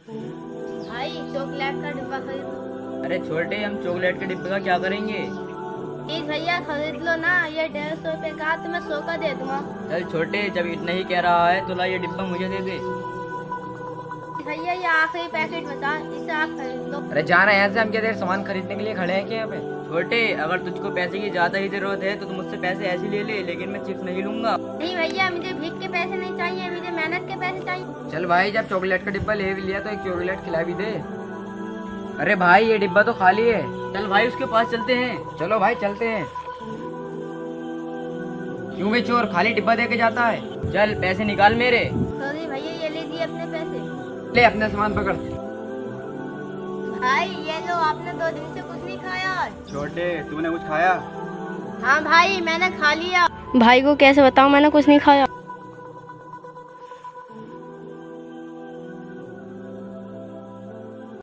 भाई चॉकलेट का डिब्बा खरीद लो। अरे छोटे, हम चॉकलेट के डिब्बे का क्या करेंगे? प्लीज भैया खरीद लो ना, ये 150 रुपए का, तो मैं 100 का दे दूंगा। चल छोटे, जब इतना ही कह रहा है तो ला ये डिब्बा मुझे दे दे। भैया ये आखिरी पैकेट बचा, इसे आप खरीद लो। अरे जा रहे हैं यहाँ से, हम क्या देर सामान खरीदने के लिए खड़े हैं क्या यहाँ पे? छोटे, अगर तुझको पैसे की ज्यादा ही जरूरत है तो तुम मुझसे पैसे ऐसे ले ले, लेकिन मैं चिप्स नहीं लूंगा। नहीं भैया, मुझे भीख के पैसे नहीं चाहिए, मुझे मेहनत के पैसे चाहिए। चल भाई, जब चॉकलेट का डिब्बा ले भी लिया तो एक चॉकलेट खिला भी दे। अरे भाई, ये डिब्बा तो खाली है। चल भाई, उसके पास चलते हैं। चलो भाई चलते हैं। क्यों भी चोर खाली डिब्बा दे के जाता है? चल पैसे निकाल मेरे। सॉरी भैया, ये लीजिए अपने पैसे। ले अपना सामान पकड़। भाई ये लो, आपने 2 दिन से कुछ नहीं खाया आज। छोटे, तूने कुछ खाया? हाँ भाई, मैंने खा लिया। भाई को कैसे बताऊं, मैंने कुछ नहीं खाया।